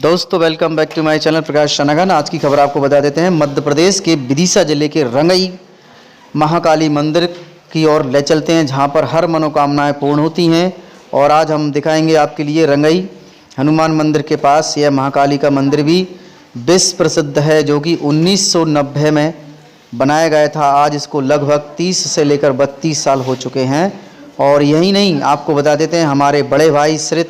दोस्तों welcome back to my channel Prakash Shanagan. आज की खबर आपको बता देते हैं। मध्य प्रदेश के विदिशा जिले के रंगई महाकाली मंदिर की ओर ले चलते हैं, जहां पर हर मनोकामनाएं पूर्ण होती हैं। और आज हम दिखाएंगे आपके लिए रंगई हनुमान मंदिर के पास यह महाकाली का मंदिर भी विश्व प्रसिद्ध है, जो कि 1990 में बनाया गया था। आज इसको लगभग 30 से लेकर 32 साल हो चुके हैं। और यही नहीं, आपको बता देते हैं हमारे बड़े भाई श्री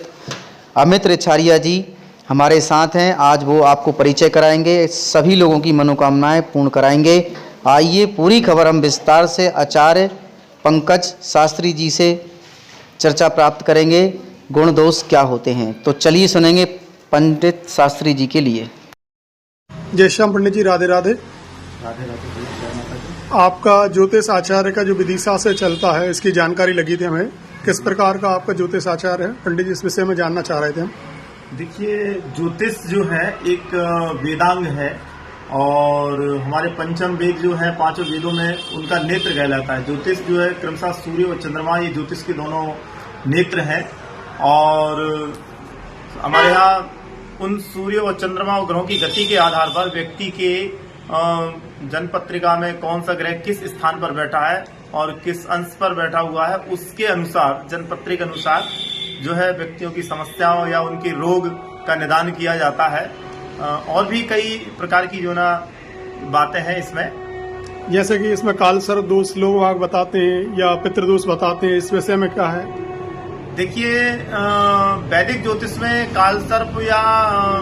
अमित रिछारिया जी हमारे साथ हैं। आज वो आपको परिचय कराएंगे, सभी लोगों की मनोकामनाएं पूर्ण कराएंगे। आइए पूरी खबर हम विस्तार से आचार्य पंकज शास्त्री जी से चर्चा प्राप्त करेंगे। गुण दोष क्या होते हैं, तो चलिए सुनेंगे पंडित शास्त्री जी के लिए। जय श्याम पंडित जी, राधे राधे। राधे राधे। आपका ज्योतिष आचार्य का जो विदिशा से चलता है, इसकी जानकारी लगी थी हमें। किस प्रकार का आपका ज्योतिष आचार्य है पंडित जी, इस विषय में जानना चाह रहे थे हम। देखिए, ज्योतिष जो है एक वेदांग है और हमारे पंचम वेद जो है, पांचों वेदों में उनका नेत्र कहलाता है। ज्योतिष जो है क्रमशः सूर्य और चंद्रमा, ये ज्योतिष के दोनों नेत्र हैं। और हमारे यहाँ उन सूर्य और चंद्रमा और ग्रहों की गति के आधार पर व्यक्ति के जन्मपत्रिका में कौन सा ग्रह किस स्थान पर बैठा है और किस अंश पर बैठा हुआ है, उसके अनुसार जन्मपत्रिका अनुसार जो है व्यक्तियों की समस्याओं या उनके रोग का निदान किया जाता है। और भी कई प्रकार की जो ना बातें हैं इसमें, जैसे कि इसमें काल सर्प दोष लोग बताते हैं या पितृदोष बताते हैं, इस विषय में क्या है? देखिए, वैदिक ज्योतिष में काल सर्प या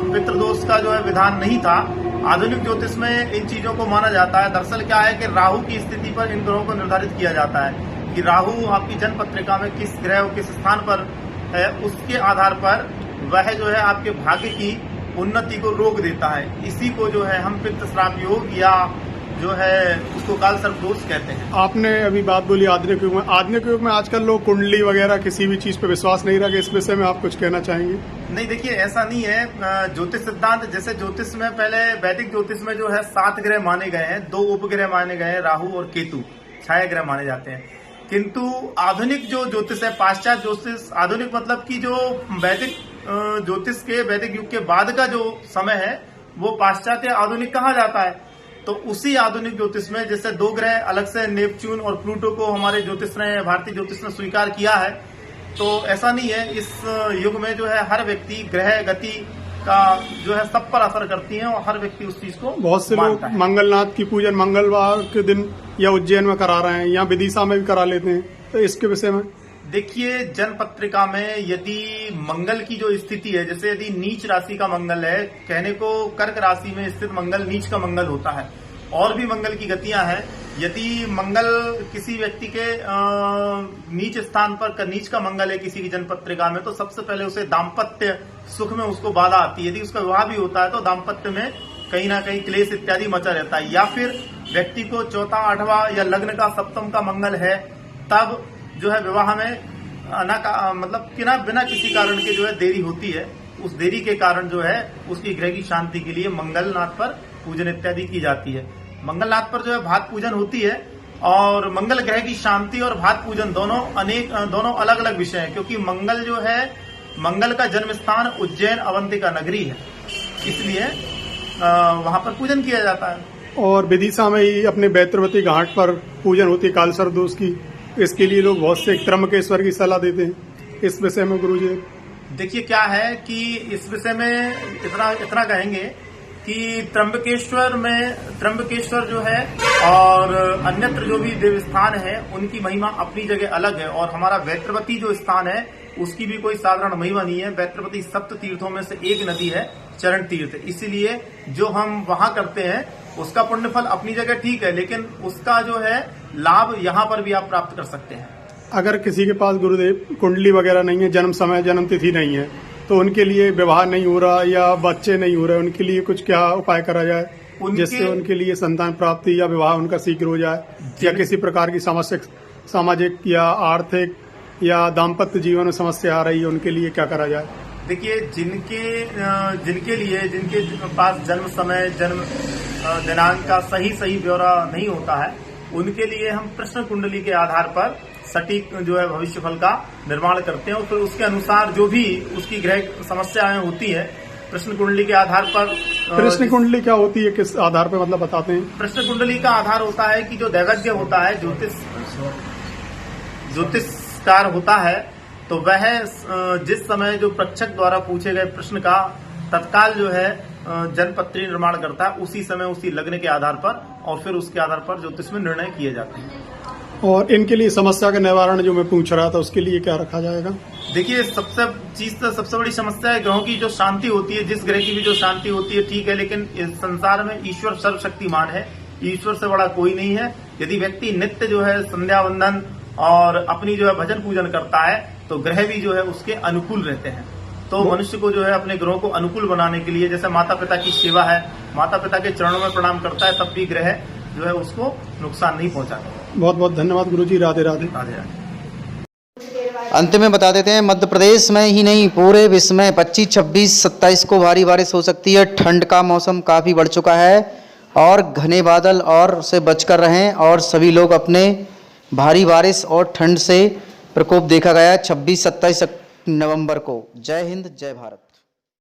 पितृदोष का जो है विधान नहीं था। आधुनिक ज्योतिष में इन चीजों को माना जाता है। दरअसल क्या है कि राहु की स्थिति पर इन ग्रहों को निर्धारित किया जाता है कि राहु आपकी जन्म पत्रिका में किस ग्रह और किस स्थान पर है, उसके आधार पर वह जो है आपके भाग्य की उन्नति को रोक देता है। इसी को जो है हम पितृ श्राप योग या जो है उसको काल सर्प दोष कहते हैं। आपने अभी बात बोली आधुनिक युग में। आधुनिक युग में आजकल लोग कुंडली वगैरह किसी भी चीज पे विश्वास नहीं रखते, इस विषय में आप कुछ कहना चाहेंगे? नहीं, देखिए ऐसा नहीं है। ज्योतिष सिद्धांत, जैसे ज्योतिष में पहले वैदिक ज्योतिष में जो है 7 ग्रह माने गए हैं, 2 उपग्रह माने गए हैं, राहु और केतु छाया ग्रह माने जाते हैं। किंतु आधुनिक जो ज्योतिष है, पाश्चात्य ज्योतिष, आधुनिक मतलब कि जो वैदिक ज्योतिष के वैदिक युग के बाद का जो समय है वो पाश्चात्य आधुनिक कहा जाता है। तो उसी आधुनिक ज्योतिष में जैसे 2 ग्रह अलग से नेपच्यून और प्लूटो को हमारे ज्योतिष ने, भारतीय ज्योतिष ने स्वीकार किया है। तो ऐसा नहीं है, इस युग में जो है हर व्यक्ति ग्रह गति का जो है सब पर असर करती है और हर व्यक्ति उस चीज को बहुत से लोग मंगलनाथ की पूजन मंगलवार के दिन या उज्जैन में करा रहे हैं, या विदिशा में भी करा लेते हैं, तो इसके विषय में देखिए, जन्म पत्रिका में यदि मंगल की जो स्थिति है, जैसे यदि नीच राशि का मंगल है, कहने को कर्क राशि में स्थित मंगल नीच का मंगल होता है। और भी मंगल की गतियां हैं। यदि मंगल किसी व्यक्ति के नीच स्थान पर नीच का मंगल है किसी की जन्म पत्रिका में, तो सबसे पहले उसे दाम्पत्य सुख में उसको बाधा आती है। यदि उसका विवाह भी होता है तो दाम्पत्य में कहीं ना कहीं क्लेश इत्यादि मचा रहता है। या फिर व्यक्ति को 4था 8वां या लग्न का 7म का मंगल है, तब जो है विवाह में मतलब बिना किसी कारण के जो है देरी होती है। उस देरी के कारण जो है उसकी ग्रह की शांति के लिए मंगलनाथ पर पूजन इत्यादि की जाती है। मंगलनाथ पर जो है भात पूजन होती है। और मंगल ग्रह की शांति और भात पूजन दोनों अलग अलग विषय हैं, क्योंकि मंगल जो है, मंगल का जन्म स्थान उज्जैन अवंतिका नगरी है, इसलिए वहां पर पूजन किया जाता है। और विदिशा में ही अपने बैत्रवती घाट पर पूजन होती है काल सर्प दोष की। इसके लिए लोग बहुत से त्र्यंबकेश्वर की सलाह देते हैं, इस विषय में गुरुजी? देखिए, क्या है कि इस विषय में इतना कहेंगे कि त्र्यंबकेश्वर जो है और अन्यत्र जो भी देवस्थान है, उनकी महिमा अपनी जगह अलग है। और हमारा वैत्रवती जो स्थान है उसकी भी कोई साधारण महिमा नहीं है। वैत्रवती सप्त तीर्थों में से एक नदी है, चरण तीर्थ। इसीलिए जो हम वहां करते हैं उसका पुण्यफल अपनी जगह ठीक है, लेकिन उसका जो है लाभ यहाँ पर भी आप प्राप्त कर सकते हैं। अगर किसी के पास गुरुदेव कुंडली वगैरह नहीं है, जन्म समय जन्म तिथि नहीं है, तो उनके लिए विवाह नहीं हो रहा या बच्चे नहीं हो रहे, उनके लिए कुछ क्या उपाय करा जाए जिससे उनके लिए संतान प्राप्ति या विवाह उनका शीघ्र हो जाए, या किसी प्रकार की समस्या, सामाजिक या आर्थिक या दाम्पत्य जीवन में समस्या आ रही है, उनके लिए क्या करा जाए? देखिए, जिनके पास जन्म समय जन्म दिनांक का सही ब्यौरा नहीं होता है, उनके लिए हम प्रश्न कुंडली के आधार पर सटीक जो है भविष्यफल का निर्माण करते हैं और फिर उसके अनुसार जो भी उसकी ग्रह समस्याएं होती है प्रश्न कुंडली के आधार पर प्रश्न कुंडली क्या होती है, किस आधार पे मतलब बताते हैं? प्रश्न कुंडली का आधार होता है कि जो दैवज्ञ होता है, ज्योतिषकार होता है, तो वह जिस समय जो प्रक्षक द्वारा पूछे गए प्रश्न का तत्काल जो है जनपत्री निर्माण करता है, उसी समय उसी लग्न के आधार पर और फिर उसके आधार पर ज्योतिष में निर्णय किए जाते हैं। और इनके लिए समस्या का निवारण जो मैं पूछ रहा था, उसके लिए क्या रखा जाएगा? देखिए, सबसे बड़ी समस्या है ग्रहों की जो शांति होती है। जिस ग्रह की भी जो शांति होती है ठीक है, लेकिन इस संसार में ईश्वर सर्वशक्तिमान है, ईश्वर से बड़ा कोई नहीं है। यदि व्यक्ति नित्य जो है संध्या वंदन और अपनी जो है भजन पूजन करता है, तो ग्रह भी जो है उसके अनुकूल रहते हैं। तो मनुष्य को जो है अपने ग्रहों को अनुकूल बनाने के लिए, जैसे माता पिता की सेवा है, माता पिता के चरणों में प्रणाम करता है, तब भी ग्रह जो है उसको नुकसान नहीं पहुंचाता। बहुत बहुत धन्यवाद गुरुजी। राधे राधे। राधे राधे। अंत में बता देते हैं, मध्य प्रदेश में ही नहीं पूरे विश्व में 25, 26, 27 को भारी बारिश हो सकती है। ठंड का मौसम काफ़ी बढ़ चुका है और घने बादल और से बचकर रहें, और सभी लोग अपने भारी बारिश और ठंड से प्रकोप देखा गया 26, 27 नवंबर को। जय हिंद, जय भारत।